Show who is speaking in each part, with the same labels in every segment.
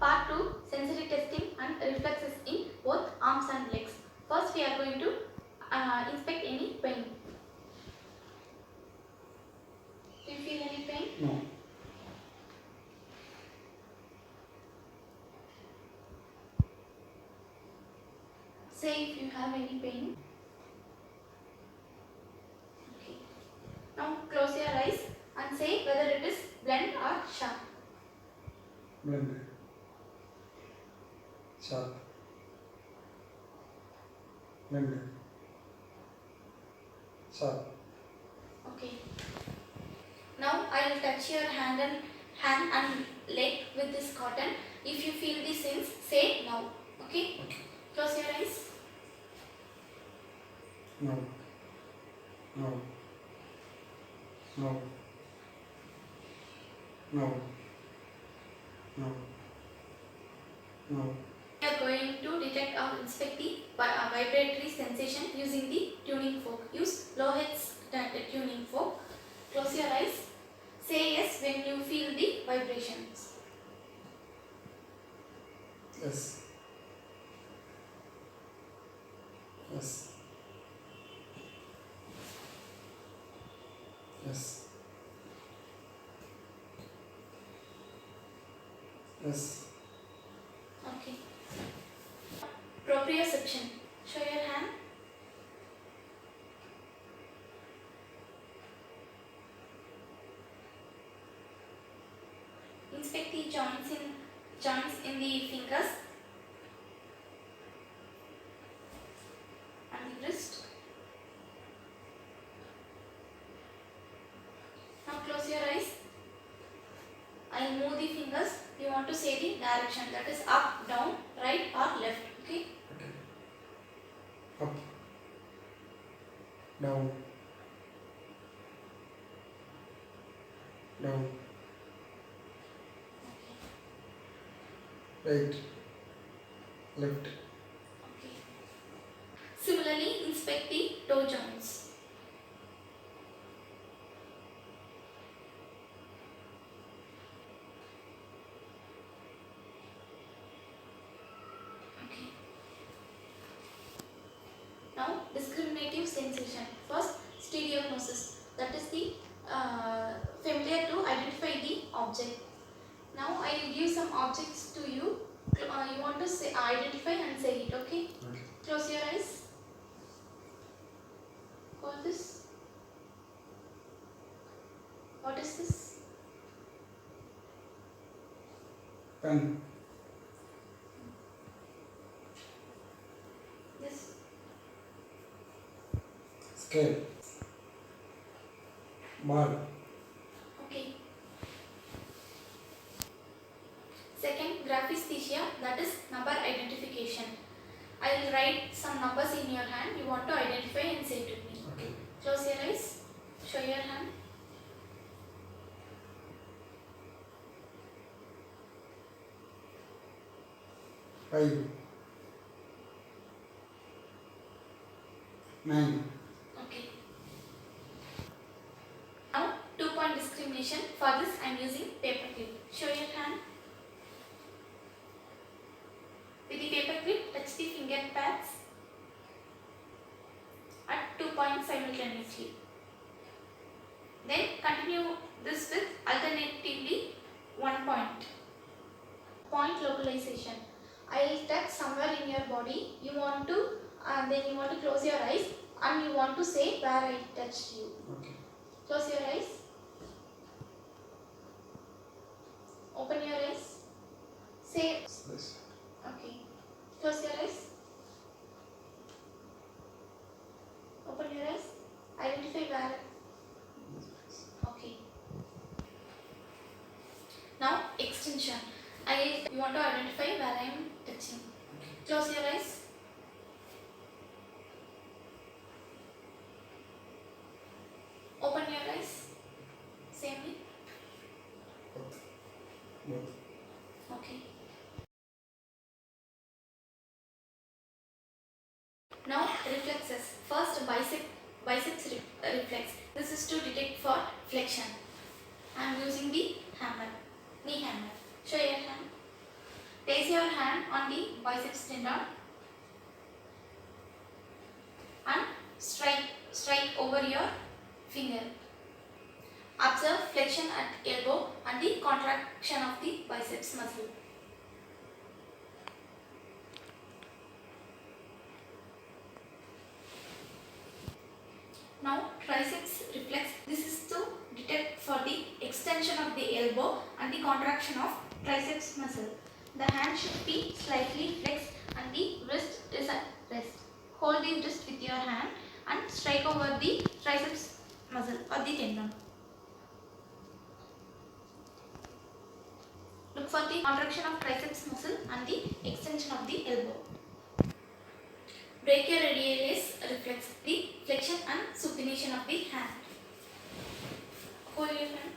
Speaker 1: Part 2, sensory testing and reflexes in both arms and legs. First we are going to inspect any pain. Do you feel any pain?
Speaker 2: No.
Speaker 1: Say if you have any pain. Okay. Now close your eyes and say whether it is blunt or sharp.
Speaker 2: Blunt. Sharp. Blunt. Sharp.
Speaker 1: Okay. Now I will touch your hand and leg with this cotton. If you feel the sense, say now. Okay?
Speaker 2: Okay.
Speaker 1: Close your eyes.
Speaker 2: No. No. No. No. No. No.
Speaker 1: We are going to detect or inspect the vibratory sensation using the tuning fork. Use low heads tuning fork. Close your eyes. Say yes when you feel the vibrations.
Speaker 2: Yes. Yes. Yes. Yes.
Speaker 1: Okay. Proprioception. Show your hand. Inspect the joints in the fingers and the wrist. Now close your eyes. I'll move the fingers. You want to say the direction, that is up, down, right or left. Okay?
Speaker 2: Okay. Up. Down. Down. Right. Left.
Speaker 1: Okay. Similarly, inspect the toe joints. Okay. Now, discriminative sensation. First, stereognosis. That is the familiar to identify the object. Now, I will give some objects to you. You want to say, identify and say it. Okay?
Speaker 2: Okay.
Speaker 1: Close your eyes. Hold this. What is this?
Speaker 2: Pen.
Speaker 1: This.
Speaker 2: Scale. Ball.
Speaker 1: Okay. Second, graphesthesia, that is number identification. I will write some numbers in your hand. You want to identify and say to me.
Speaker 2: Okay.
Speaker 1: Close your eyes. Show your hand.
Speaker 2: Five. 9.
Speaker 1: Okay. Now, 2-point discrimination. For this, I am using paper clip. Show your hand. With the paper clip, touch the finger pads at 2 points simultaneously. Then continue this with alternatively 1 point. Point localization. I will touch somewhere in your body. You want to, then you want to close your eyes and you want to say where I touched you.
Speaker 2: Okay.
Speaker 1: Close your eyes. Open your eyes. Say.
Speaker 2: This.
Speaker 1: Okay. Close your eyes. Open your eyes. Identify where. Okay. Now extension. You want to identify where I am touching. Close your eyes. Open your eyes. Same way.
Speaker 2: Both.
Speaker 1: Okay. Now reflexes. First, biceps reflex. This is to detect for flexion. I am using the hammer, knee hammer. Show your hand. your hand on the biceps tendon and strike over your finger. Observe flexion at elbow and the contraction of the biceps muscle. Now triceps reflex. This is to detect for the extension of the elbow and the contraction of triceps muscle. The hand should be slightly flexed and the wrist is at rest. Hold the wrist with your hand and strike over the triceps muscle or the tendon. Look for the contraction of triceps muscle and the extension of the elbow. Brachioradialis reflex, the flexion and supination of the hand. Hold your hand.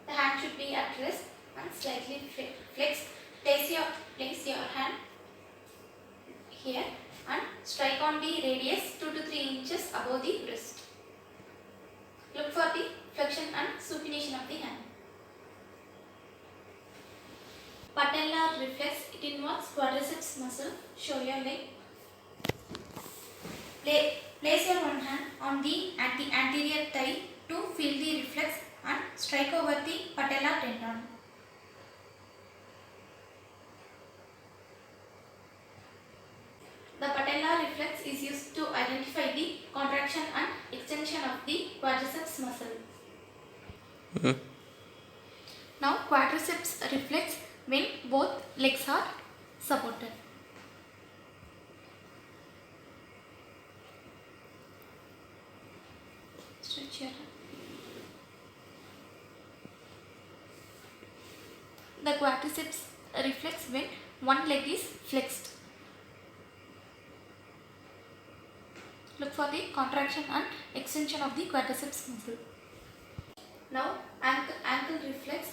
Speaker 1: The hand should be at rest and slightly flexed. Place your hand here and strike on the radius 2 to 3 inches above the wrist. Look for the flexion and supination of the hand. Patellar reflex, it involves quadriceps muscle. Show your leg. Place your one hand on the anterior thigh to feel the reflex and strike over the patellar tendon. The patellar reflex is used to identify the contraction and extension of the quadriceps muscle. Now quadriceps reflex when both legs are supported. Stretch your hand. The quadriceps reflex when one leg is flexed. Look for the contraction and extension of the quadriceps muscle. Now ankle reflex.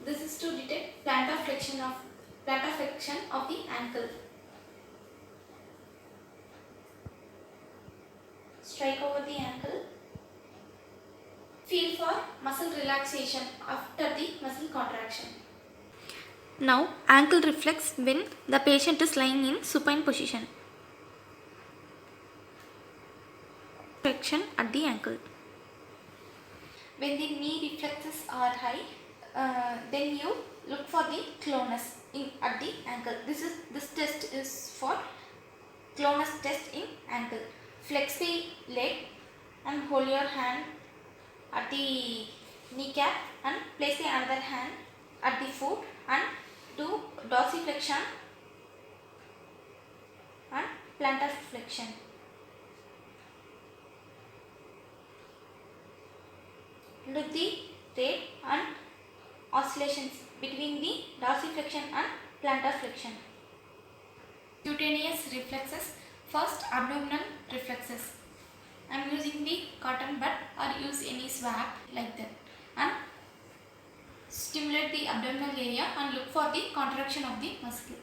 Speaker 1: This is to detect plantar flexion of the ankle. Strike over the ankle. Feel for muscle relaxation after the muscle contraction. Now ankle reflex when the patient is lying in supine position. Flexion at the ankle. When the knee reflexes are high, then you look for the clonus at the ankle. This test is for clonus test in ankle. Flex the leg and hold your hand at the kneecap and place the another hand at the foot and do dorsiflexion and plantar flexion. Look the rate and oscillations between the dorsiflexion and plantar flexion. Cutaneous reflexes. First, abdominal reflexes. I am using the cotton bud or use any swab like that and stimulate the abdominal area and look for the contraction of the muscle.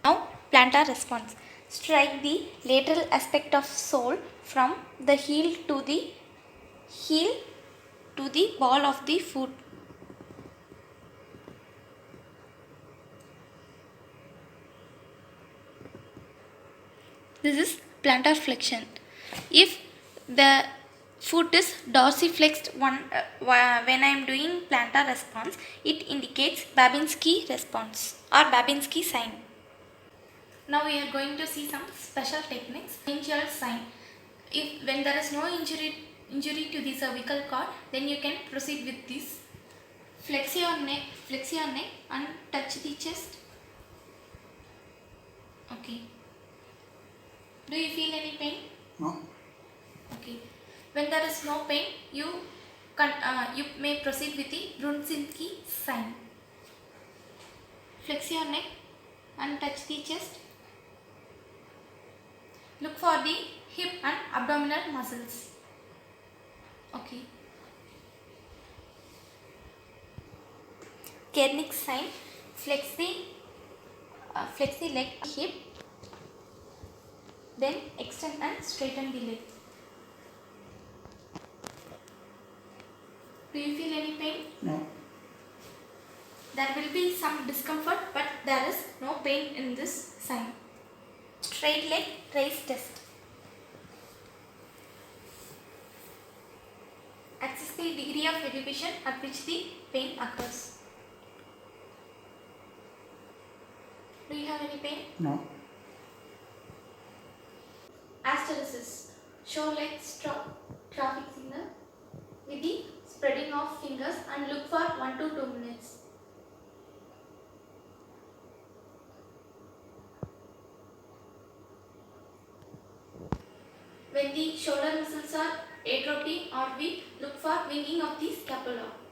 Speaker 1: Now plantar response. Strike the lateral aspect of sole from the heel to the ball of the foot. This is plantar flexion. If the foot is dorsiflexed when I am doing plantar response, it indicates Babinski response or Babinski sign. Now we are going to see some special techniques. Initial sign. When there is no injury to the cervical cord, then you can proceed with this. Flex your neck and touch the chest. Okay. Do you feel any pain?
Speaker 2: No.
Speaker 1: Okay. When there is no pain, you may proceed with the Brunzinski sign. Flex your neck and touch the chest. Look for the hip and abdominal muscles. Okay. Kernick sign. Flex the leg, hip Then extend and straighten the leg. Do you feel any pain?
Speaker 2: No.
Speaker 1: There will be some discomfort, but there is no pain in this sign. Straight leg raise test. Assess the degree of elevation at which the pain occurs. Do you have any pain?
Speaker 2: No.
Speaker 1: Asteresis. Show leg traffic signal with the spreading of fingers and look for 1 to 2 minutes. When the shoulder muscles are atrophy or weak, look for winging of the scapula.